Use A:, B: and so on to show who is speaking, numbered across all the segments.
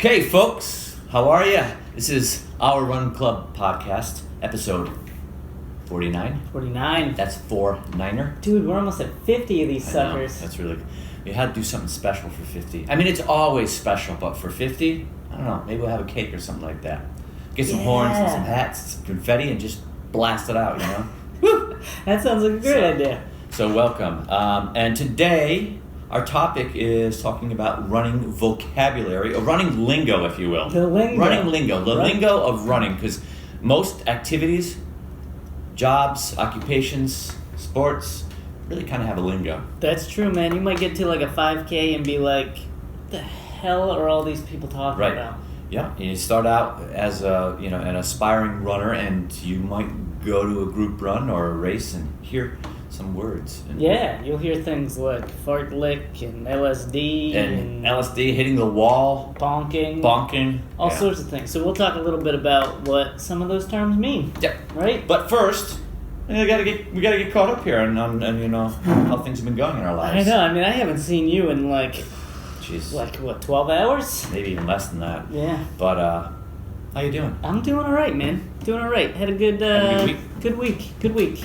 A: Okay, folks, how are you? This is Our Run Club podcast, episode 49.
B: 49.
A: That's 4-9er.
B: Dude, we're almost at 50 of these
A: I
B: suckers.
A: know, that's really good. We had to do something special for 50. I mean, it's always special, but for 50, I don't know, maybe we'll have a cake or something like that. Get some horns and some hats, some confetti, and just blast it out, you know?
B: Woo! That sounds like a great idea.
A: So welcome. And today, our topic is talking about running vocabulary, or running lingo, if you will.
B: The lingo.
A: Running lingo. The
B: Right.
A: lingo of running, because most activities, jobs, occupations, sports, really kind of have a lingo.
B: That's true, man. You might get to like a 5K and be like, what the hell are all these people talking
A: Right.
B: about?
A: Yeah, you start out as an aspiring runner, and you might go to a group run or a race and hear some words. And
B: Yeah, you'll hear things like fartlek and LSD
A: And LSD, hitting the wall,
B: bonking. All
A: yeah.
B: sorts of things. So we'll talk a little bit about what some of those terms mean.
A: Yeah.
B: Right?
A: But first, we gotta get caught up here and you know how things have been going in our
B: I
A: lives.
B: know. I mean, I haven't seen you in
A: Jeez.
B: 12 hours?
A: Maybe even less than that.
B: Yeah.
A: But how you doing?
B: I'm doing all right, man. Doing all right. Had a good,
A: good week?
B: Good week.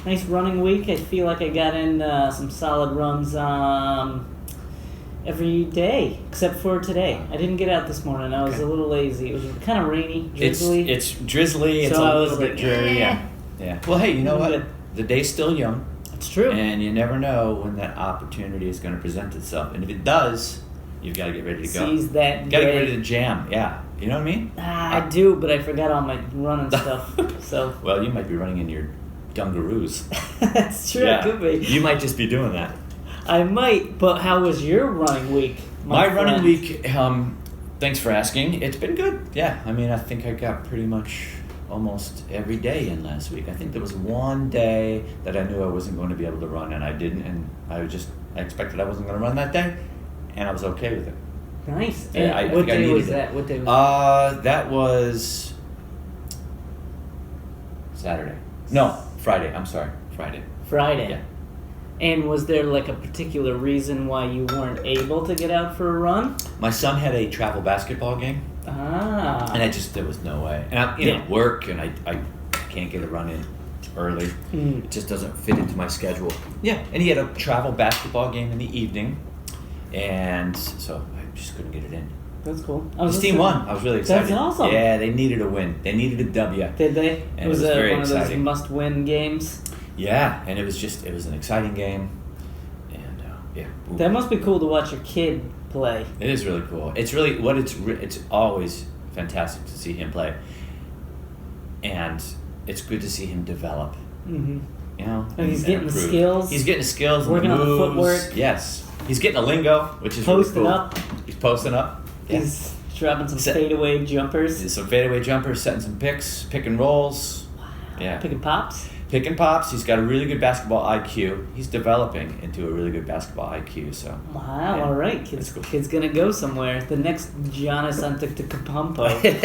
B: Nice running week. I feel like I got in some solid runs every day, except for today. I didn't get out this morning. I was a little lazy. It was kind of rainy, drizzly.
A: It's drizzly. It's
B: So
A: a
B: I was
A: little bit
B: like,
A: dreary. Yeah. Well, hey, you know what?
B: Good.
A: The day's still young,
B: It's true.
A: and you never know when that opportunity is going to present itself. And if it does, you've got to get ready to go.
B: Seize that
A: You got to get
B: day.
A: ready to jam. Yeah. You know what I mean?
B: I do, but I forgot all my running stuff. So
A: Well, you might be running in your dungaroos.
B: that's true.
A: Yeah.
B: It could be.
A: You might just be doing that.
B: I might. But how was your running week?
A: My running
B: friend?
A: week, thanks for asking. It's been good. Yeah, I mean, I think I got pretty much almost every day in last week. I think there was one day that I knew I wasn't going to be able to run, and I didn't, and I expected I wasn't going to run that day, and I was okay with it.
B: Nice.
A: Yeah, I
B: what
A: think I
B: day was
A: needed it.
B: that? What day was that?
A: That was Saturday. No, Friday. I'm sorry, Friday.
B: Friday.
A: Yeah.
B: And was there like a particular reason why you weren't able to get out for a run?
A: My son had a travel basketball game.
B: Ah.
A: And there was no way. And I,
B: Yeah.
A: work, and I can't get a run in early.
B: Mm.
A: It just doesn't fit into my schedule. Yeah, and he had a travel basketball game in the evening, and so I just couldn't get it in.
B: That's cool.
A: His team won. I was really excited.
B: That's awesome.
A: Yeah, they needed a win. They needed a W.
B: Did they?
A: And it was
B: it
A: very
B: one of those
A: exciting.
B: must-win games?
A: Yeah, and it was an exciting game, and yeah. Ooh.
B: That must be cool to watch your kid play.
A: It is really cool. It's really it's always fantastic to see him play, and it's good to see him develop.
B: Mm-hmm.
A: You know,
B: And he's getting the
A: improve.
B: skills.
A: He's getting the skills,
B: Working
A: and
B: on
A: the
B: the
A: moves.
B: footwork.
A: Yes, he's getting a lingo, which is
B: Posting
A: really cool.
B: up.
A: He's posting up. Yeah.
B: He's dropping some
A: Set-
B: fadeaway jumpers.
A: There's some fadeaway jumpers, setting some picks, pick and rolls. Yeah,
B: Picking pops.
A: pick and pops. He's got a really good basketball IQ. He's developing into a really good basketball IQ. So.
B: Wow,
A: Yeah.
B: all right.
A: That's cool.
B: Kid's gonna go somewhere. The next Giannis Antetokounmpo.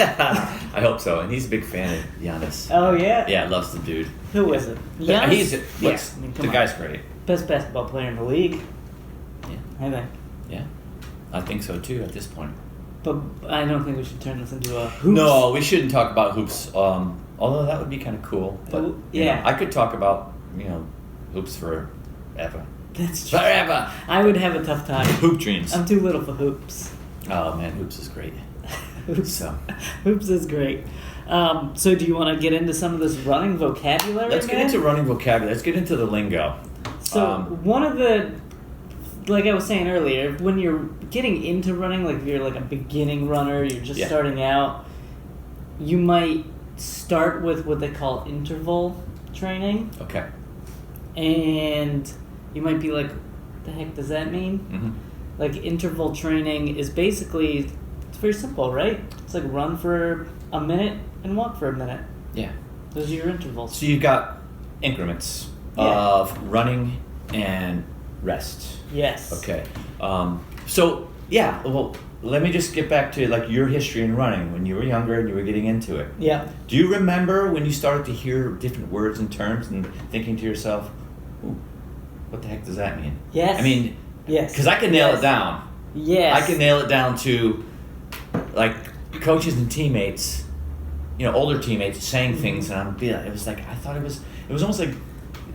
A: I hope so, and he's a big fan of Giannis.
B: Oh, yeah?
A: Yeah, loves the dude.
B: Who is it?
A: Yeah,
B: Giannis?
A: he's
B: Yeah, I mean, come
A: the
B: on.
A: guy's great.
B: Best basketball player in the league,
A: Yeah,
B: I think.
A: yeah, I think so too. At this point,
B: But I don't think we should turn this into a hoops.
A: no, we shouldn't talk about hoops. Although that would be kind of cool. But you
B: Yeah.
A: know, I could talk about hoops forever.
B: That's true.
A: Forever.
B: I would have a tough time.
A: Hoop dreams.
B: I'm too little for hoops.
A: Oh man, hoops is great.
B: Hoops,
A: So
B: hoops is great. So do you want to get into some of this running vocabulary?
A: let's get
B: man?
A: into running vocabulary. Let's get into the lingo.
B: So one of the, like I was saying earlier, when you're getting into running, like if you're like a beginning runner, you're just
A: Yeah.
B: starting out, you might start with what they call interval training,
A: Okay.
B: and you might be like, what the heck does that mean?
A: Mm-hmm.
B: Like interval training is basically, it's very simple, right? It's like run for a minute and walk for a minute.
A: Yeah.
B: Those are your intervals.
A: So you've got increments
B: Yeah.
A: of running and rest.
B: Yes.
A: Okay. So yeah. Well, let me just get back to like your history in running when you were younger and you were getting into it.
B: Yeah.
A: Do you remember when you started to hear different words and terms and thinking to yourself, "Ooh, what the heck does that mean?"
B: Yes.
A: I mean,
B: Yes.
A: because I can nail
B: Yes.
A: it down.
B: Yes.
A: I can nail it down to like coaches and teammates, older teammates saying things, and it was like I thought it was almost like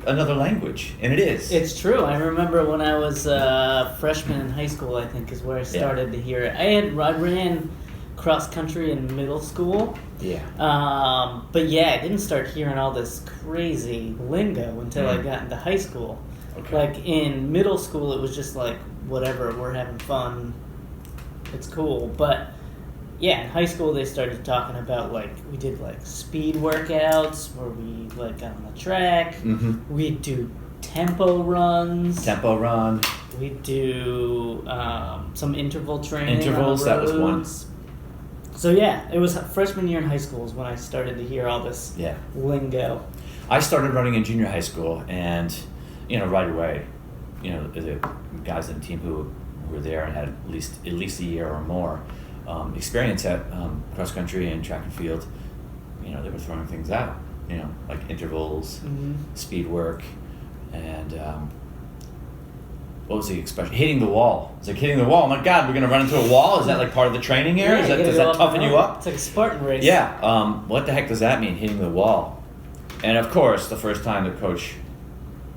A: another language, and it is.
B: It's true. I remember when I was a freshman in high school, I think is where I started to hear it. I ran cross country in middle school.
A: Yeah.
B: But I didn't start hearing all this crazy lingo until I got into high school.
A: Okay.
B: Like in middle school, it was just like whatever, we're having fun, it's cool. But in high school they started talking about like we did like speed workouts where we like got on the track.
A: Mm-hmm.
B: We'd do tempo runs.
A: Tempo run.
B: We'd do some interval training.
A: Intervals.
B: On the
A: That was one.
B: roads. So it was freshman year in high school is when I started to hear all this lingo.
A: I started running in junior high school, and right away, the guys on the team who were there and had at least a year or more experience at cross country and track and field, they were throwing things out, like intervals, speed work, and what was the expression? Hitting the wall. It's like hitting the wall. Oh my God, we're gonna run into a wall. Is that like part of the training here? Does that toughen you up?
B: It's like a Spartan race.
A: Yeah. What the heck does that mean? Hitting the wall. And of course, the first time the coach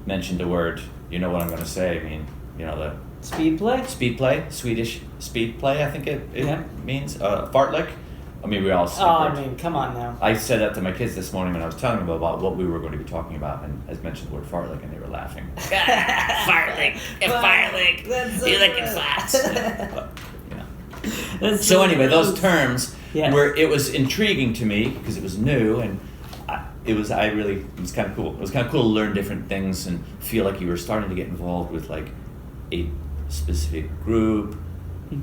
A: mentioned the word, you know what I'm going to say. I mean, the
B: speed play.
A: Speed play, Swedish speed play. I think it means fartlek. I mean, we all.
B: Come on now.
A: I said that to my kids this morning when I was telling them about what we were going to be talking about, and I mentioned the word fartlek, and they were laughing.
C: Fartlek, fartlek.
B: That's so
C: You looking flat.
A: So anyway, those terms
B: Yes.
A: it was intriguing to me because it was new, and it was kind of cool. It was kind of cool to learn different things and feel like you were starting to get involved with like a specific group,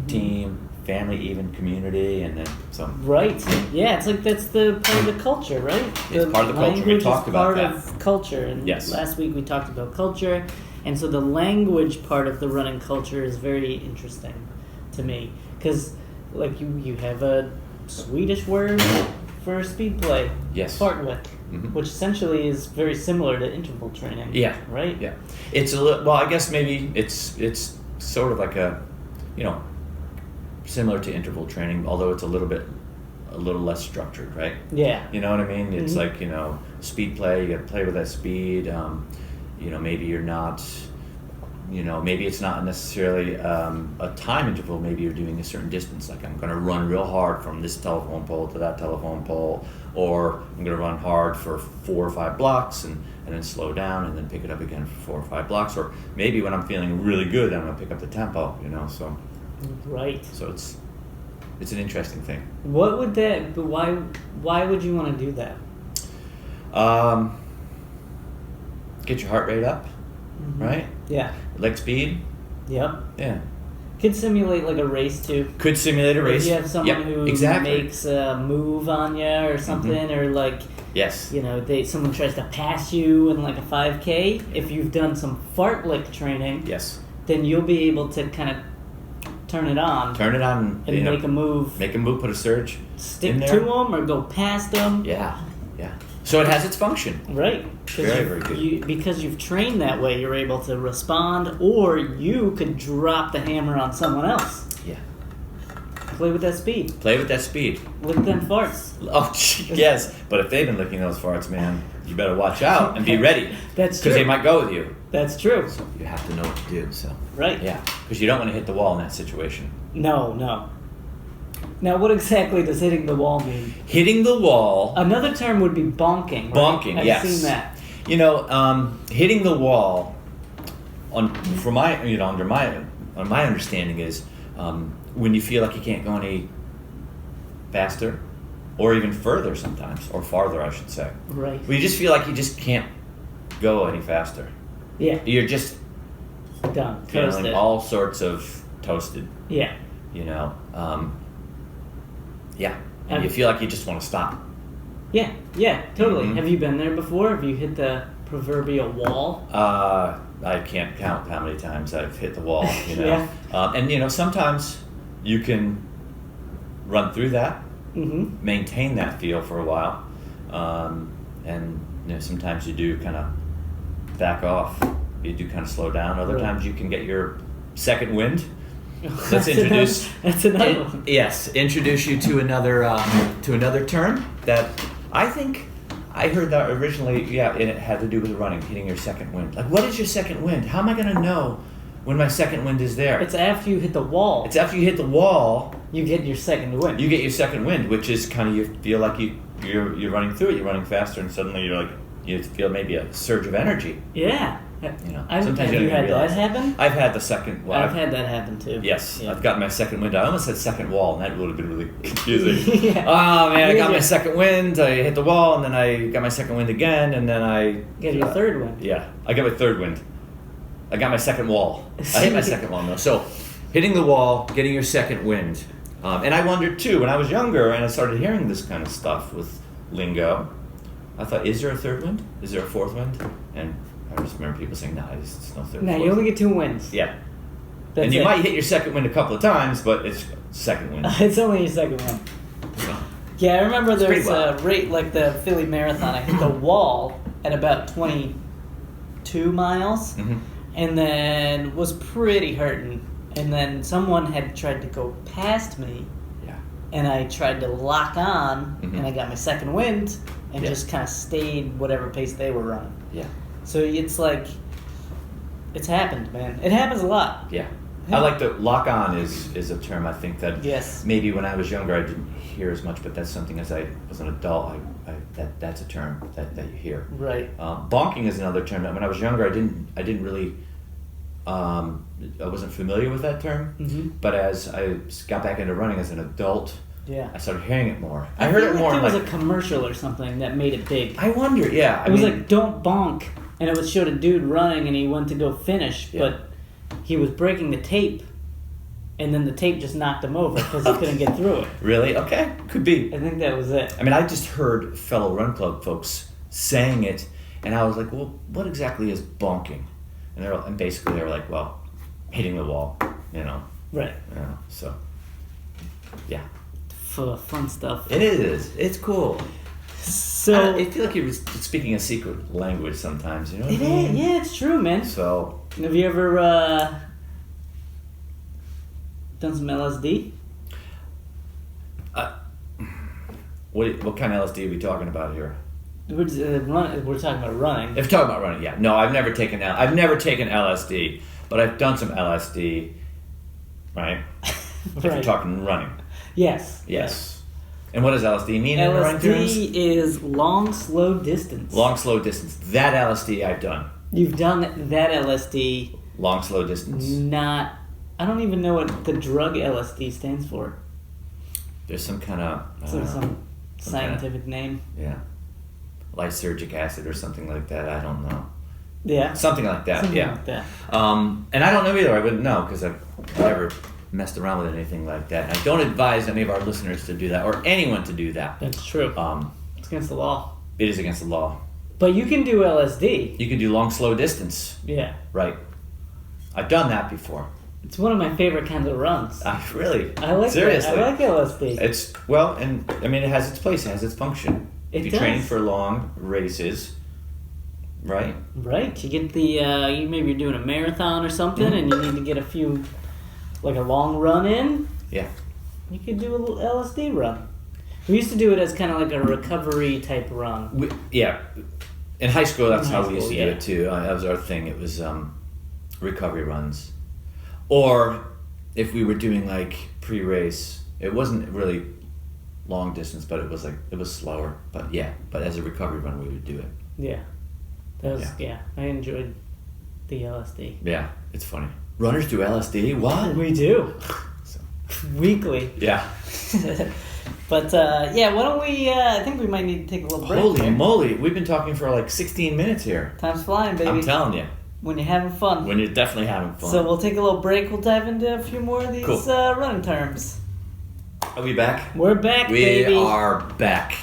A: team, family, even community, and then some.
B: Right. Yeah, it's like that's the part of the culture, right?
A: It's part of the culture. We talked about that.
B: Part of culture, and
A: Yes.
B: last week we talked about culture, and so the language part of the running culture is very interesting to me because, like, you have a Swedish word for speed play.
A: Yes.
B: Fartlek.
A: Mhm.
B: Which essentially is very similar to interval training.
A: Yeah.
B: Right?
A: Yeah. It's a little. Well, I guess maybe it's sort of like a, similar to interval training, although it's a little less structured, right?
B: Yeah.
A: You know what I mean? It's like speed play. You got to play with that speed. Maybe you're not. Maybe it's not necessarily a time interval. Maybe you're doing a certain distance. Like I'm going to run real hard from this telephone pole to that telephone pole, or I'm going to run hard for 4 or 5 blocks and then slow down and then pick it up again for 4 or 5 blocks. Or maybe when I'm feeling really good, I'm going to pick up the tempo. So.
B: Right.
A: So it's an interesting thing.
B: What would that? But why would you want to do that?
A: Get your heart rate up, right?
B: Yeah.
A: Leg speed.
B: Yep.
A: Yeah.
B: Could simulate like a race too.
A: Could simulate a race.
B: If you have someone who makes a move on you or something, or like
A: yes,
B: someone tries to pass you in like a 5K. If you've done some fartlek training,
A: yes,
B: then you'll be able to kind of turn it on.
A: and
B: make a move.
A: Make a move. Put a surge.
B: Stick to them or go past them.
A: Yeah. So it has its function.
B: Right.
A: Very good.
B: Because you've trained that way, you're able to respond, or you could drop the hammer on someone else.
A: Yeah.
B: Play with that speed. Lick them farts.
A: Oh, yes. But if they've been licking those farts, man, you better watch out and be ready.
B: That's true.
A: Because they might go with you.
B: That's true.
A: So you have to know what to do. So.
B: Right.
A: Yeah. Because you don't want to hit the wall in that situation.
B: No. Now, what exactly does hitting the wall mean?
A: Hitting the wall.
B: Another term would be bonking. Right?
A: Bonking, yes.
B: I've seen that.
A: Hitting the wall. Under my understanding is when you feel like you can't go any faster, or even further sometimes, or farther, I should say.
B: Right.
A: When you just feel like you just can't go any faster.
B: Yeah.
A: You're just
B: done.
A: feeling
B: Toasted.
A: all sorts of toasted.
B: Yeah.
A: Yeah. And you feel like you just want to stop.
B: Yeah, totally.
A: Mm-hmm.
B: Have you been there before? Have you hit the proverbial wall?
A: I can't count how many times I've hit the wall,
B: Yeah.
A: And sometimes you can run through that, maintain that feel for a while, and sometimes you do kind of back off. You do kind of slow down. Other times you can get your second wind, let's introduce.
B: That's another one.
A: Yes, introduce you to another term that I think I heard that originally. Yeah, and it had to do with running, hitting your second wind. Like, what is your second wind? How am I going to know when my second wind is there?
B: It's after you hit the wall.
A: It's after you hit the wall.
B: You get your second wind.
A: You get your second wind, which is kind of, you feel like you're running through it. You're running faster, and suddenly you feel maybe a surge of energy.
B: Yeah.
A: You know,
B: Have
A: sometimes
B: you
A: don't even
B: had that
A: realize.
B: happen?
A: I've had the second. Well,
B: I've had that happen too.
A: Yes,
B: Yeah.
A: I've got my second wind. I almost said second wall, and that would have been really confusing.
B: Yeah.
A: Oh man, I got
B: Yeah.
A: my second wind. I hit the wall, and then I got my second wind again, and then I
B: Get your third wind.
A: Yeah, I got my third wind. I got my second wall. I hit my second wall though. So, hitting the wall, getting your second wind, and I wondered too when I was younger, and I started hearing this kind of stuff with lingo. I thought, is there a third wind? Is there a fourth wind? And I just remember people saying, "No, it's no third."
B: No,
A: fourth.
B: you only get 2 wins.
A: Yeah.
B: That's
A: And you
B: it.
A: might hit your second wind a couple of times, but it's second wind.
B: It's only your second one. Yeah, I remember there
A: pretty
B: was
A: wild.
B: a rate like the Philly Marathon. I hit the wall at about 22 miles,
A: Mhm.
B: and then was pretty hurting. And then someone had tried to go past me,
A: Yeah.
B: and I tried to lock on,
A: Mhm.
B: and I got my second wind, and
A: Yeah.
B: just kind of stayed whatever pace they were running.
A: Yeah.
B: So it's like, it's happened, man. It happens a lot.
A: Yeah.
B: Yeah.
A: I like the lock on is a term I think that
B: Yes.
A: maybe when I was younger I didn't hear as much, but that's something as I was an adult that's a term that you hear.
B: Right.
A: Bonking is another term that when I was younger I didn't really I wasn't familiar with that term,
B: Mm-hmm.
A: but as I got back into running as an adult,
B: Yeah.
A: I started hearing it more. I heard
B: feel
A: it more
B: There
A: in
B: was
A: like
B: a commercial or something that made it big.
A: I wonder, yeah.
B: It was like "Don't bonk," and it was showed a dude running, and he went to go finish,
A: Yeah.
B: but he was breaking the tape, and then the tape just knocked him over because he couldn't get through it.
A: Really? Okay, could be.
B: I think that was it.
A: I mean, I just heard fellow run club folks saying it, and I was like, "Well, what exactly is bonking?" And basically they were like, "Well, hitting the wall, you know."
B: Right.
A: So, yeah,
B: Fun stuff.
A: it is. It's cool.
B: So
A: I feel like you're speaking a secret language sometimes. You know what
B: it
A: I mean?
B: is. Yeah, it's true, man.
A: So,
B: Have you ever done some LSD?
A: what kind of LSD are we talking about here?
B: We're talking about running.
A: If you're talking about running, yeah. No, I've never taken LSD, but I've done some LSD, right? If you're
B: Right.
A: talking running.
B: Yes.
A: Yes. And what does LSD mean in running terms?
B: LSD is long, slow distance.
A: Long, slow distance. That LSD I've done.
B: You've done that LSD.
A: Long, slow distance.
B: Not. I don't even know what the drug LSD stands for.
A: There's some kind of
B: Some
A: some
B: scientific name.
A: yeah, lysergic acid or something like that. I don't know.
B: Yeah.
A: Something like that.
B: Something
A: yeah.
B: like that.
A: And I don't know either. I wouldn't know because I've never messed around with anything like that. And I don't advise any of our listeners to do that or anyone to do that.
B: That's true. It's against the law.
A: It is against the law.
B: But you can do LSD.
A: You can do long, slow distance.
B: Yeah.
A: Right. I've done that before.
B: It's one of my favorite kinds of runs.
A: I really.
B: I like
A: seriously.
B: that. I like LSD.
A: It's well, and I mean, it has its place. It has its function.
B: It
A: if you're
B: does.
A: training for long races, right?
B: Right. You get the you maybe you're doing a marathon or something,
A: Mhm.
B: and you need to get a few, like a long run in.
A: Yeah.
B: You could do a little LSD run. We used to do it as kind of like a recovery type run.
A: Yeah. In high school, that's
B: In
A: how
B: high
A: we used to
B: school,
A: do
B: yeah.
A: it too. That was our thing. It was recovery runs, or if we were doing like pre-race, it wasn't really long distance, but it was slower. But yeah, but as a recovery run, we would do it.
B: Yeah. That was yeah. I enjoyed the LSD.
A: Yeah, it's funny. Runners do LSD? What?
B: We do.
A: So,
B: Weekly.
A: yeah.
B: But yeah, why don't we? I think we might need to take a little break.
A: Holy
B: here.
A: moly, we've been talking for like 16 minutes here.
B: Time's flying, baby.
A: I'm telling you,
B: When you're having fun.
A: when you're definitely having fun.
B: So we'll take a little break. We'll dive into a few more of these
A: Cool.
B: running terms.
A: Are we back?
B: We're back,
A: We
B: baby.
A: are back.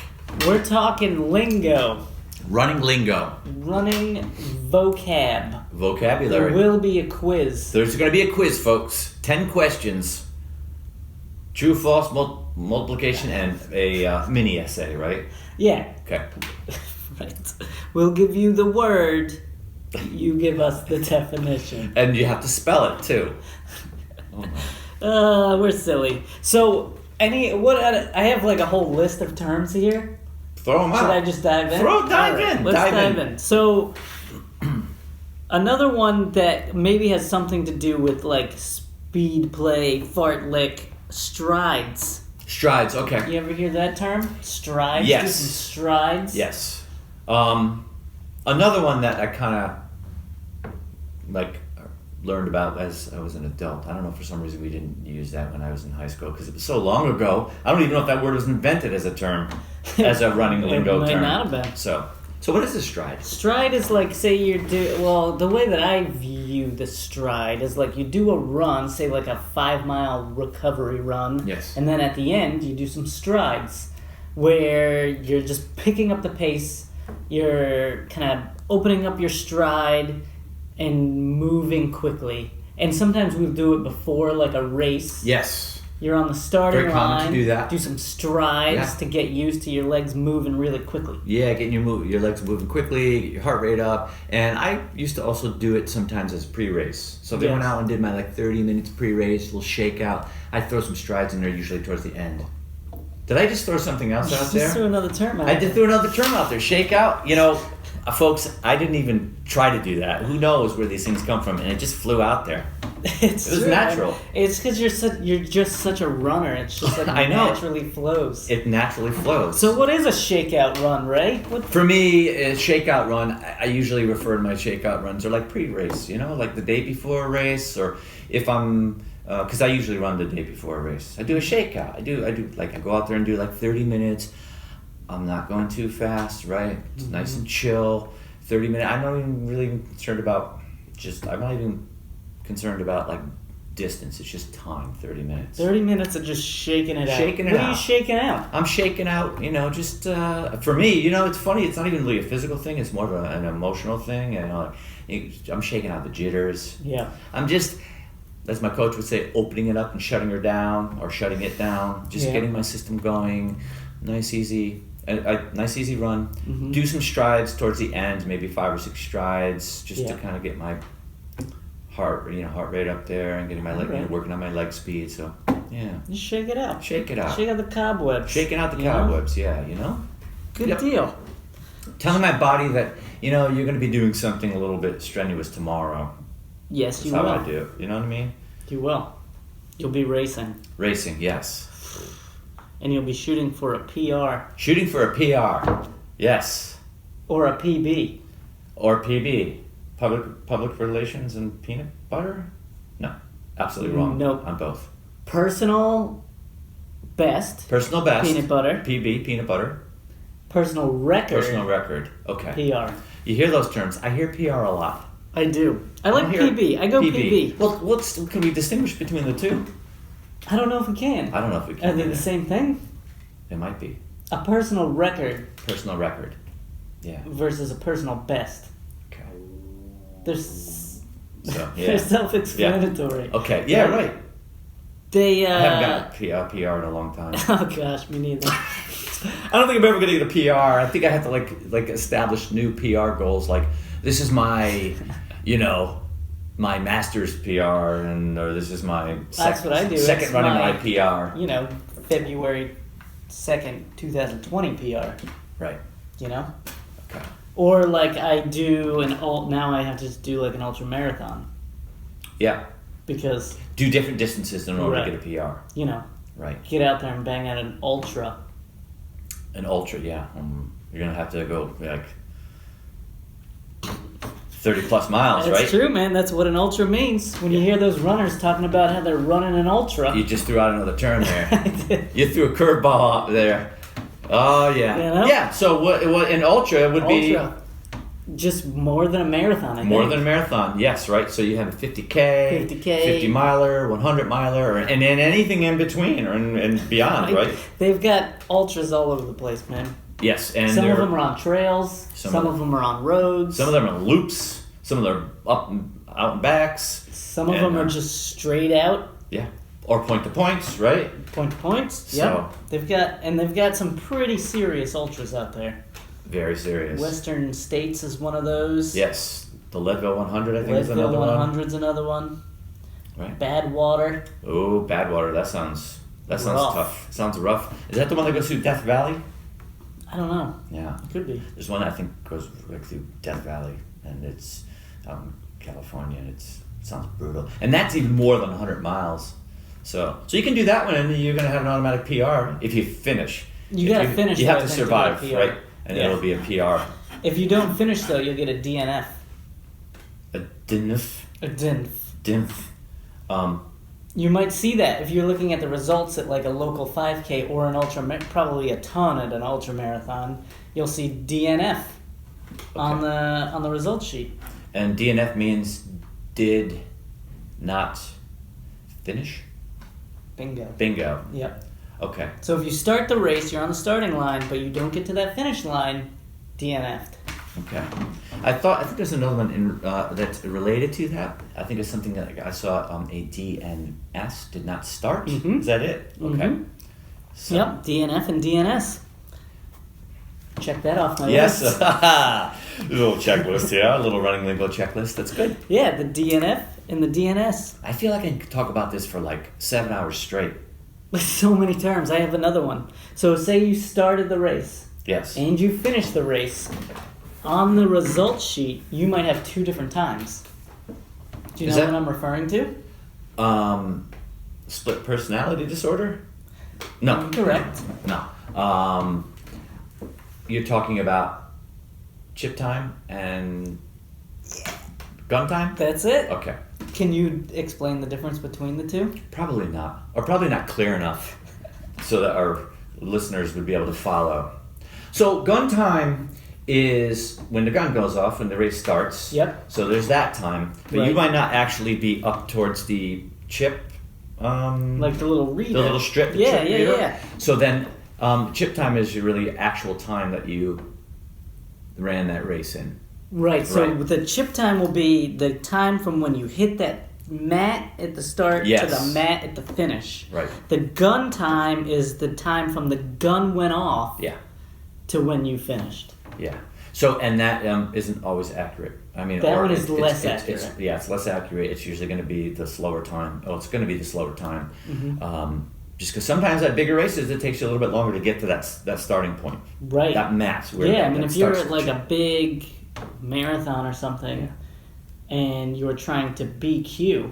B: We're talking lingo,
A: Running lingo.
B: running vocab. There
A: Vocabulary.
B: will be a quiz.
A: There's going to be a quiz, folks. 10 questions. True, false, multiplication, and a mini essay, right?
B: Yeah,
A: Okay.
B: right. We'll give you the word. You give us the definition.
A: And you have to spell it, too. Oh, my.
B: We're silly. So, I have like a whole list of terms here.
A: Throw them out.
B: Should I just dive in?
A: Dive
B: All right,
A: in.
B: Let's
A: Dive
B: dive
A: in.
B: in. So, another one that maybe has something to do with like speed play, fartlek, strides.
A: Strides. Okay.
B: You ever hear that term? Strides?
A: Yes.
B: Do some strides?
A: Yes. Another one that I kind of like learned about as I was an adult. I don't know, for some reason we didn't use that when I was in high school because it was so long ago. I don't even know if that word was invented as a term, as a running lingo
B: It might
A: term.
B: not have been.
A: So what is a stride?
B: Stride is like, say the way that I view the stride is like you do a run, say like a 5-mile recovery run.
A: Yes.
B: And then at the end you do some strides where you're just picking up the pace, you're kind of opening up your stride and moving quickly. And sometimes we'll do it before like a race.
A: Yes.
B: You're on the starting
A: Very common
B: line.
A: to do that.
B: Do some strides
A: Yeah.
B: to get used to your legs moving really quickly.
A: Yeah, getting your legs moving quickly, get your heart rate up. And I used to also do it sometimes as pre-race. So if I went
B: Yes.
A: out and did my like 30 minutes pre-race, little shakeout, I'd throw some strides in there usually towards the end. Did I just throw something else out there?
B: Just threw another term out
A: I
B: there.
A: did throw another term out there, shakeout. You know, folks, I didn't even try to do that. Who knows where these things come from? And it just flew out there.
B: It
A: was natural.
B: It's because you're just such a runner. It's just like
A: I know.
B: naturally flows.
A: It naturally flows.
B: So what is a shakeout run, Ray?
A: For me, a shakeout run, I usually refer to my shakeout runs are like pre-race, you know, like the day before a race, or if I'm, because I usually run the day before a race. I do a shakeout. I do like, I go out there and do like 30 minutes. I'm not going too fast, right? It's nice and chill. 30 minutes. I'm not even really concerned about I'm not even concerned about like distance. It's just time, 30 minutes.
B: 30 minutes of just shaking it out.
A: Shaking it
B: What are
A: out.
B: you shaking out?
A: I'm shaking out, you know, just for me, you know, it's funny. It's not even really a physical thing. It's more of an emotional thing. And I'm shaking out the jitters.
B: Yeah.
A: I'm just, as my coach would say, opening it up and shutting her down or shutting it down. Just
B: Yeah.
A: getting my system going. Nice, easy. A nice, easy run.
B: Mhm.
A: Do some strides towards the end, maybe 5 or 6 strides, just to
B: Yeah.
A: kind of get my heart rate up there and getting my leg,
B: Alright.
A: working on my leg speed. So, yeah,
B: Just shake it out.
A: shake it out.
B: Shake out the cobwebs.
A: Shaking out the
B: You know?
A: cobwebs, yeah, you know?
B: Good
A: Yep.
B: deal.
A: Telling my body that, you know, you're going to be doing something a little bit strenuous tomorrow.
B: Yes,
A: That's
B: you
A: how
B: will.
A: I do it, you know what I mean?
B: You will. You'll be racing.
A: Racing, yes.
B: And you'll be shooting for a PR.
A: Shooting for a PR, yes.
B: Or a PB.
A: Or PB, public relations and peanut butter? No, absolutely wrong.
B: Nope.
A: On both.
B: Personal best.
A: Personal best.
B: Peanut butter.
A: PB, peanut butter.
B: Personal record.
A: Personal record, okay.
B: PR.
A: You hear those terms. I hear PR a lot.
B: I do. I like
A: hear
B: PB. I go PB.
A: Well, can we distinguish between the two?
B: I don't know if we can.
A: I don't know if we can.
B: Are they
A: either.
B: the same thing?
A: It might be.
B: A personal record
A: Personal record. Yeah.
B: versus a personal best.
A: Okay.
B: There's
A: So,
B: they're
A: yeah.
B: self-explanatory.
A: Okay. Yeah, right.
B: They
A: I haven't got a PR in a long time.
B: oh gosh, me neither.
A: I don't think I'm ever going to get a PR. I think I have to like establish new PR goals. Like, this is my, you know, my master's PR, or this is my
B: That's what I do.
A: second
B: It's
A: running
B: my-
A: my PR.
B: You know, February 2nd, 2020 PR.
A: Right.
B: You know,
A: Okay.
B: or like I do now I have to just do like an ultra marathon
A: Yeah.
B: because
A: Do different distances in order
B: Right.
A: to get a PR.
B: you know
A: Right.
B: get out there and bang out an ultra.
A: An ultra, yeah. You're gonna have to go like 30 plus miles,
B: That's
A: right?
B: true, man. That's what an ultra means. When you hear those runners talking about how they're running an ultra.
A: You just threw out another term there. You threw a curveball up there. Oh yeah.
B: You know?
A: Yeah. So what an ultra would be
B: ultra. Just more than a marathon, I
A: more
B: think.
A: than a marathon. Yes, right. So you have a 50K,
B: 50K.
A: 50 miler, 100 miler, and then anything in between and beyond, right?
B: They've got ultras all over the place, man.
A: Yes, and
B: Some of
A: they're-
B: them are on trails.
A: Some
B: Some
A: of
B: of them are on roads.
A: some of them are loops. Some of them are up and out and backs.
B: Some of
A: and,
B: them are just straight out.
A: Yeah, or point to points, right?
B: Point to points.
A: So-
B: Yep. They've got some pretty serious ultras out there.
A: Very serious.
B: Western States is one of those.
A: Yes, the Leadville 100, I think, is
B: Leadville
A: another one.
B: 100's another one.
A: Right.
B: Bad water.
A: Oh, Badwater. That sounds
B: Rough.
A: tough. Sounds rough. Is that the one that goes through Death Valley?
B: I don't know.
A: Yeah.
B: It could be.
A: There's one I think goes like through Death Valley, and it's out in California, and it sounds brutal. And that's even more than 100 miles. So you can do that one, and you're gonna have an automatic PR if you finish.
B: You gotta finish.
A: You
B: though,
A: have
B: I
A: to
B: think,
A: survive,
B: get a PR.
A: right? And
B: Yeah.
A: it'll be a PR.
B: If you don't finish though, you'll get a DNF.
A: A DNF.
B: A DNF.
A: DNF.
B: You might see that if you're looking at the results at like a local 5K or an probably a ton at an ultra marathon. You'll see DNF on the results sheet.
A: And DNF means did not finish. Bingo.
B: Yep.
A: Okay.
B: So if you start the race, you're on the starting line, but you don't get to that finish line, DNF'd.
A: Okay. I think there's another one that's related to that. I think it's something that I saw a DNS did not start.
B: Mhm.
A: Is that it? Okay.
B: Mhm.
A: So,
B: Yep, DNF and DNS. Check that off my
A: Yes.
B: list.
A: Little checklist here. A little running lingo checklist. That's good.
B: Yeah, the DNF and the DNS.
A: I feel like I can talk about this for like 7 hours straight.
B: With so many terms. I have another one. So say you started the race
A: Yes.
B: and you finished the race. On the results sheet, you might have two different times. Do you
A: Is
B: know
A: that-
B: what I'm referring to?
A: Split personality disorder? No.
B: Correct.
A: No. You're talking about chip time and gun time?
B: That's it.
A: Okay.
B: Can you explain the difference between the two?
A: Probably not. Or probably not clear enough so that our listeners would be able to follow. So gun time is when the gun goes off, when the race starts.
B: Yep.
A: So there's that time. But
B: Right.
A: you might not actually be up towards the chip.
B: Like the little reader.
A: The little strip. The
B: Yeah,
A: chip
B: yeah,
A: reader.
B: yeah.
A: So then chip time is your really actual time that you ran that race in.
B: Right, so
A: Right.
B: the chip time will be the time from when you hit that mat at the start to
A: Yes.
B: the mat at the finish.
A: Right.
B: The gun time is the time from the gun went off
A: Yeah.
B: to when you finished.
A: Yeah. So, and that isn't always accurate. I mean,
B: That
A: or
B: one is less
A: it's,
B: accurate.
A: yeah, it's less accurate. It's usually going to be the slower time. Oh, it's going to be the slower time.
B: Mm-hmm.
A: Just because sometimes at bigger races, it takes you a little bit longer to get to that starting point.
B: Right.
A: That mat. Where
B: Yeah,
A: that,
B: I mean,
A: that
B: if you're
A: starts
B: at like
A: to
B: a big marathon or something and you're trying to BQ,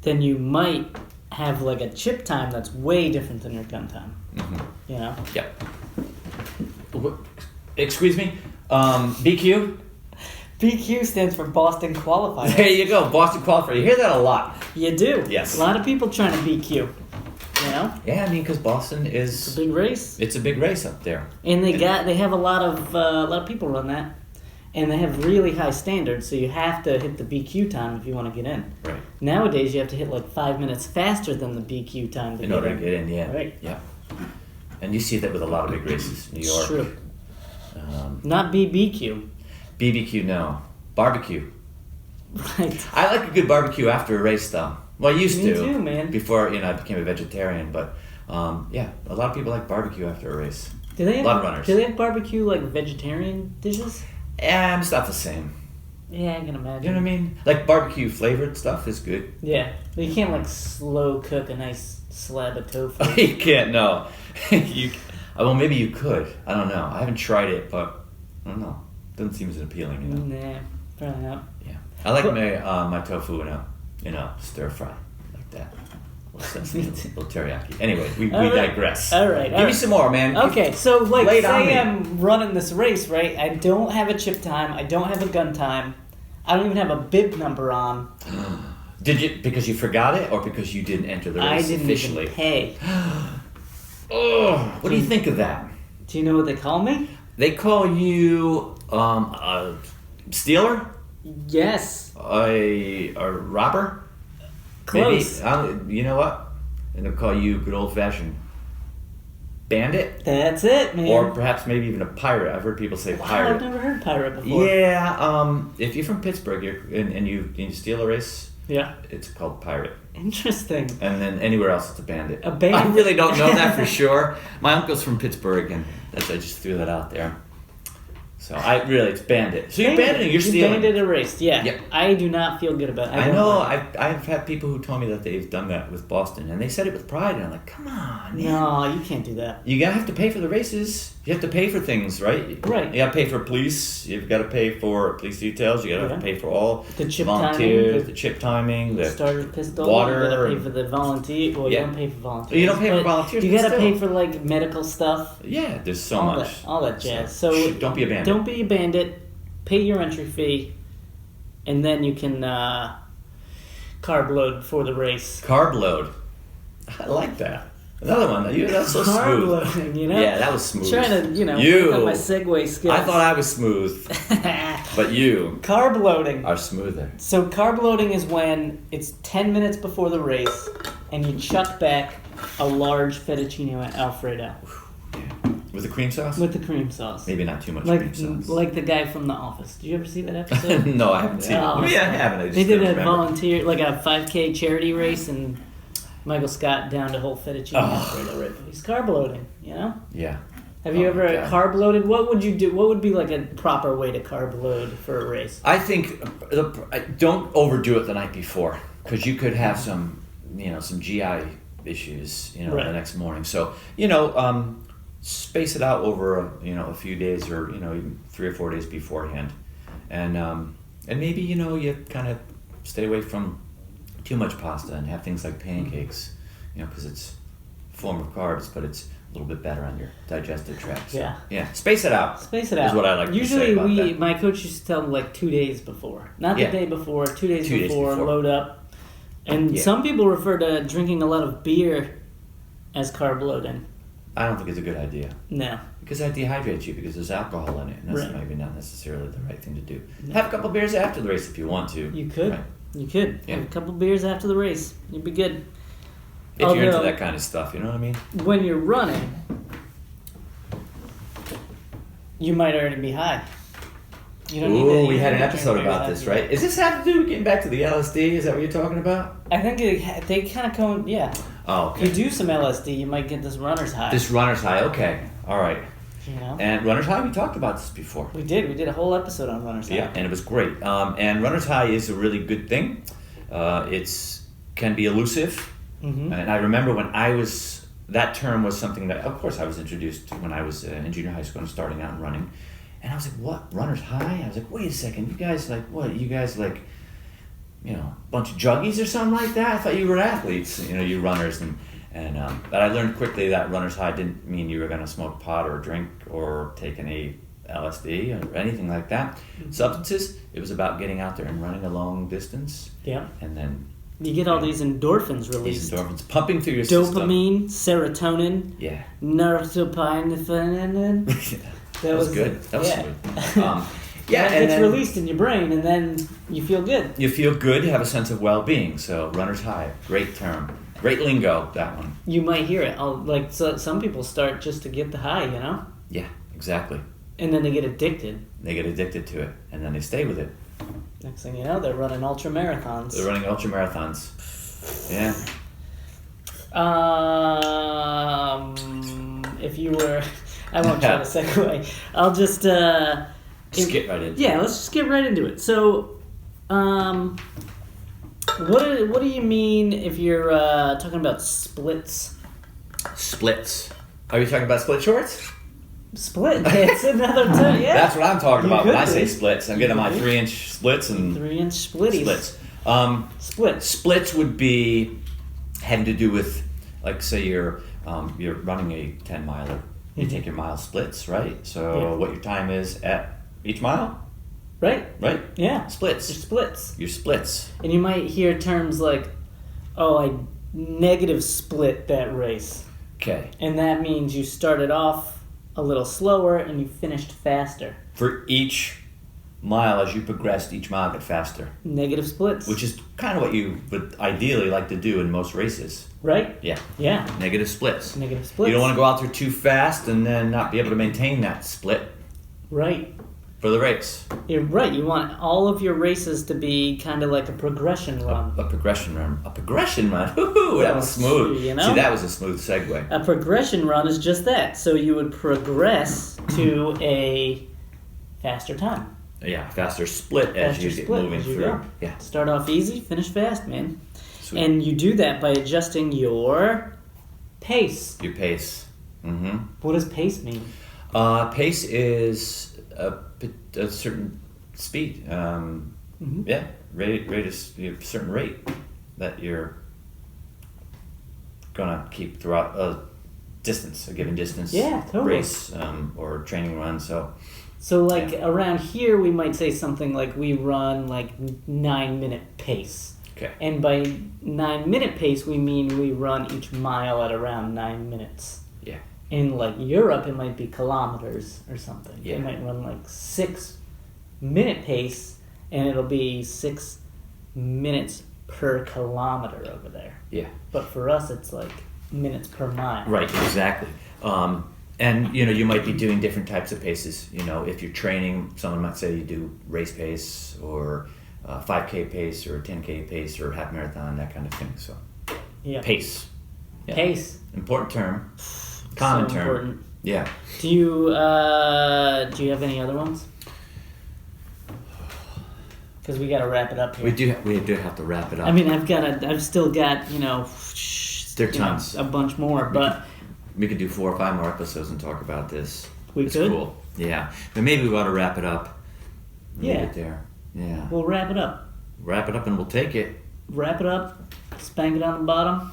B: then you might have like a chip time that's way different than your gun time.
A: Mhm.
B: You know?
A: Yeah. Excuse me? BQ?
B: BQ stands for Boston Qualifier.
A: There you go. Boston qualifier. You hear that a lot.
B: You do.
A: Yes.
B: A lot of people trying to BQ. You know?
A: Yeah, I mean, because Boston
B: It's a
A: is...
B: big race.
A: It's a big race up there.
B: And they have a lot of people run that. And they have really high standards, so you have to hit the BQ time if you want to get in.
A: Right.
B: Nowadays, you have to hit like 5 minutes faster than the BQ time to
A: In
B: get
A: order
B: in.
A: to get in, yeah.
B: Right.
A: Yeah. And you see that with a lot of big races. New
B: It's
A: York.
B: true.
A: Um,
B: Not BBQ.
A: BBQ, no. Barbecue.
B: Right.
A: I like a good barbecue after a race, though. Well, I used
B: Me
A: to.
B: too, man.
A: Before, I became a vegetarian. But, yeah, a lot of people like barbecue after a race.
B: Do they have,
A: A lot of runners.
B: Do they have barbecue like vegetarian dishes?
A: And it's not the same.
B: Yeah, I can imagine.
A: You know what I mean? Like barbecue flavored stuff is good.
B: Yeah, but you can't like slow cook a nice slab of tofu.
A: You can't, no. Well, maybe you could. I don't know. I haven't tried it, but I don't know. Doesn't seem as appealing, you know.
B: Nah, probably not.
A: Yeah. I like
B: But-
A: my tofu in a stir fry like that. Little teriyaki. Anyway, we
B: All right.
A: digress.
B: All right, all
A: Give me
B: right.
A: some more, man.
B: Okay, so like
A: Lay it on
B: say
A: me.
B: I'm running this race, right? I don't have a chip time. I don't have a gun time. I don't even have a bib number on.
A: Did you because you forgot it or because you didn't enter the
B: I
A: race
B: didn't
A: officially?
B: even pay.
A: Oh, what do you think of that?
B: Do you know what they call me?
A: They call you a stealer,
B: Yes.
A: a robber.
B: Close.
A: Maybe you know what? And they'll call you good old fashioned bandit,
B: That's it, man.
A: or perhaps maybe even a pirate. I've heard people say
B: Wow, I've
A: pirate.
B: never heard pirate before.
A: Yeah, if you're from Pittsburgh and you steal a race,
B: Yeah.
A: it's called pirate.
B: Interesting.
A: And then anywhere else, it's a bandit.
B: A bandit.
A: I really don't know that for sure. My uncle's from Pittsburgh, and I just threw that out there. So it's bandit. So you're banding, you're
B: You
A: stealing.
B: banded erased, yeah.
A: Yep.
B: I do not feel good about it.
A: I
B: don't
A: know.
B: like it.
A: I've had people who told me that they've done that with Boston, and they said it with pride. And I'm like, come on, man.
B: No, you can't do that.
A: You gotta have to pay for the races. You have to pay for things, right?
B: Right.
A: You gotta pay for police. You've got to pay for police details. You gotta
B: Yeah.
A: pay for all
B: The chip
A: volunteers,
B: timing,
A: the chip timing, the
B: starter pistol.
A: water,
B: You gotta pay
A: and-
B: for the volunteer. Well,
A: Yeah.
B: you don't pay for volunteers.
A: You don't pay for
B: but
A: volunteers,
B: You
A: but
B: gotta
A: still.
B: pay for like medical stuff.
A: yeah. There's so
B: all
A: much.
B: All that jazz. So
A: don't be a bandit.
B: Don't be a bandit. Pay your entry fee, and then you can carb load for the race.
A: Carb load. I like that. Another one. That's so
B: Carb
A: smooth.
B: loading, you know.
A: Yeah, that was smooth.
B: Trying to,
A: You.
B: work on my segue skills.
A: I thought I was smooth, but you
B: Carb loading.
A: are smoother.
B: So carb loading is when it's 10 minutes before the race, and you chuck back a large fettuccine Alfredo
A: With the cream sauce?
B: with the cream sauce.
A: Maybe not too much
B: Like
A: cream sauce.
B: like the guy from The Office. Did you ever see that episode?
A: No, I haven't seen
B: Oh,
A: it. Maybe I haven't. I just
B: They did
A: don't
B: a
A: remember.
B: volunteer, like a 5K charity race, and Michael Scott downed a whole fettuccine
A: Oh.
B: Alfredo. Right? He's carb loading, you know?
A: Yeah.
B: Have you
A: Oh
B: ever
A: my God.
B: carb loaded? What would you do? What would be like a proper way to carb load for a race?
A: I think don't overdo it the night before because you could have some GI issues,
B: Right.
A: the next morning. So, space it out over a few days or even 3 or 4 days beforehand, and maybe you kind of stay away from too much pasta and have things like pancakes, because it's a form of carbs, but it's a little bit better on your digestive tract. So,
B: Yeah.
A: space it out.
B: Space it out.
A: Is what I like to
B: Usually
A: say about that.
B: my coach used to tell me like 2 days before. Not the
A: Yeah.
B: day before, 2 days
A: 2 days
B: before,
A: before.
B: load up. And
A: Yeah.
B: some people refer to drinking a lot of beer as carb loading.
A: I don't think it's a good idea.
B: No.
A: Because that dehydrates you because there's alcohol in it, and that's
B: Right.
A: maybe not necessarily the right thing to do.
B: No.
A: Have a couple beers after the race if you want to.
B: You could.
A: Right.
B: You could.
A: Yeah.
B: Have a couple beers after the race. You'd be good.
A: If you're into
B: Although-
A: that kind of stuff, you know what I mean?
B: When you're running, you might already be high. You don't need to-
A: Ooh,
B: you
A: we had
B: don't
A: an
B: need to
A: episode
B: drink
A: about
B: that.
A: this, right? Is this have to do with getting back to the LSD? Is that what you're talking about?
B: I think they kind of come, yeah.
A: Oh,
B: If you
A: okay.
B: do some LSD, you might get this runner's high.
A: This runner's high, okay. All right.
B: You know?
A: And runner's high, we talked about this before.
B: We did a whole episode on runner's high.
A: Yeah, and it was great. And runner's high is a really good thing. It's can be elusive.
B: Mm-hmm.
A: And I remember when that term was something that, of course, I was introduced to when I was in junior high school and starting out and running. And I was like, what, runner's high? I was like, wait a second, you guys like, what? You guys like, a bunch of juggies or something like that? I thought you were athletes, you runners. But I learned quickly that runner's high didn't mean you were going to smoke pot or drink or take any LSD or anything like that.
B: Mm-hmm.
A: Substances, it was about getting out there and running a long distance.
B: Yeah.
A: And then
B: You get all these endorphins
A: these
B: released.
A: endorphins pumping through your system.
B: Dopamine, serotonin,
A: Yeah.
B: norepinephrine.
A: That was good. That was
B: yeah.
A: smooth. Yeah,
B: and
A: and
B: it's
A: then
B: released in your brain, and then you feel good.
A: you feel good, you have a sense of well-being. So runner's high, great term, great lingo. That one.
B: You might hear it. Some people start just to get the high,
A: Yeah, exactly.
B: and then they get addicted.
A: They get addicted to it, and then they stay with it.
B: Next thing you know, they're running ultra marathons.
A: They're running ultra marathons. Yeah.
B: If you were, I won't try to segue. I'll just
A: Skip right into
B: Yeah, let's just get right into it. So, what do you mean if you're talking about splits?
A: Splits. Are you talking about split shorts?
B: Split. It's another term. Yeah.
A: That's what I'm talking
B: You
A: about when
B: could
A: I say
B: be.
A: splits. I'm getting my 3-inch splits and
B: 3-inch splitties.
A: splits.
B: Splits.
A: Splits would be having to do with, like, say you're running a 10-miler. You take your mile splits, right? So
B: Yeah.
A: what your time is at each mile,
B: Right.
A: right?
B: Yeah. Your
A: Splits.
B: splits.
A: Your splits.
B: And you might hear terms like, "Oh, I negative split that race,"
A: Okay.
B: and that means you started off a little slower and you finished faster.
A: For each mile, as you progressed, each mile got faster,
B: Negative splits.
A: which is kind of what you would ideally like to do in most races.
B: right.
A: Yeah.
B: Yeah.
A: Negative splits.
B: Negative splits.
A: You don't want to go out there too fast and then not be able to maintain that split
B: Right.
A: for the race.
B: You're right. You want all of your races to be kind of like a progression run.
A: A progression run. A progression run. Woo-hoo, that was smooth.
B: You know?
A: See, that was a smooth segue.
B: A progression run is just that. So you would progress to a faster time.
A: Yeah, faster split as
B: Faster
A: you get
B: split
A: moving
B: as you
A: through.
B: go.
A: Yeah,
B: Start off easy, finish fast, man.
A: sweet.
B: And you do that by adjusting your pace.
A: Your pace. Mm-hmm.
B: What does pace mean?
A: Pace is a certain speed. Yeah, rate is a certain rate that you're gonna keep throughout a distance, a given distance.
B: Yeah, totally.
A: Race or training run.
B: So around here we might say something like we run like 9-minute pace.
A: Okay.
B: And by 9-minute pace we mean we run each mile at around 9 minutes.
A: Yeah.
B: In like Europe it might be kilometers or something.
A: Yeah.
B: They might run like 6-minute pace and it'll be 6 minutes per kilometer over there.
A: Yeah.
B: But for us it's like minutes per mile.
A: Right. Exactly. And you might be doing different types of paces. If you're training, someone might say you do race pace or 5K pace or 10K pace or half marathon, that kind of thing. So
B: Yeah.
A: pace. Yeah.
B: Pace.
A: Important term. Common
B: So
A: term.
B: important.
A: Yeah.
B: Do you have any other ones? Because we got to wrap it up here.
A: We do have to wrap it up.
B: I mean, I've still got
A: There are tons.
B: a bunch more, but
A: We could do 4 or 5 more episodes and talk about this.
B: We
A: it's
B: could.
A: Cool. Yeah. But maybe we ought to wrap it up. Leave
B: Yeah.
A: it there. Yeah.
B: we'll wrap it up.
A: Wrap it up and we'll take it.
B: Wrap it up, spank it on the bottom,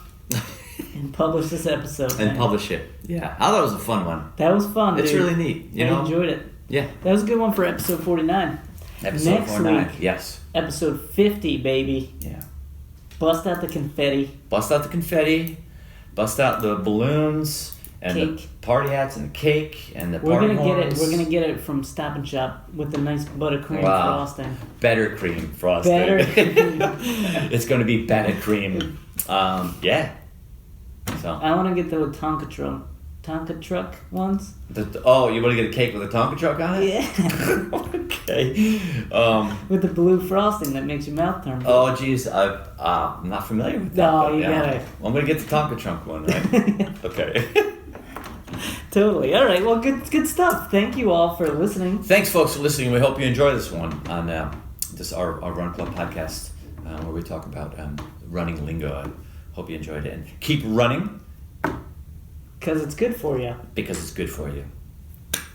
B: and publish this episode.
A: And
B: man.
A: publish it. Yeah. I thought it was a fun one.
B: That was fun.
A: It's
B: dude.
A: really neat.
B: I enjoyed it.
A: Yeah.
B: That was a good one for episode 49.
A: Episode
B: Next
A: 49.
B: week.
A: Yes.
B: Episode 50, baby.
A: Yeah.
B: Bust out the confetti.
A: Bust out the confetti. Bust out the balloons and
B: Cake.
A: the party hats and the cake and the
B: We're
A: party
B: gonna get it.
A: horns.
B: We're gonna get it from Stop and Shop with the nice buttercream
A: Wow.
B: frosting.
A: Better cream frosting.
B: Better cream.
A: It's going to be better cream. Yeah. So.
B: I want to get the Tonka truck ones.
A: Oh, you want to get a cake with a Tonka truck on it?
B: Yeah.
A: Okay.
B: With the blue frosting that makes your mouth turn blue.
A: Oh, geez, I'm not familiar with that.
B: No,
A: but
B: you
A: yeah.
B: gotta.
A: I'm going to get the Tonka trunk one, right? Okay.
B: Totally. All right. Well, good stuff. Thank you all for listening.
A: Thanks, folks, for listening. We hope you enjoy this one on our Run Club podcast where we talk about running lingo. I hope you enjoyed it. And keep running
B: Because it's good for you.
A: because it's good for you.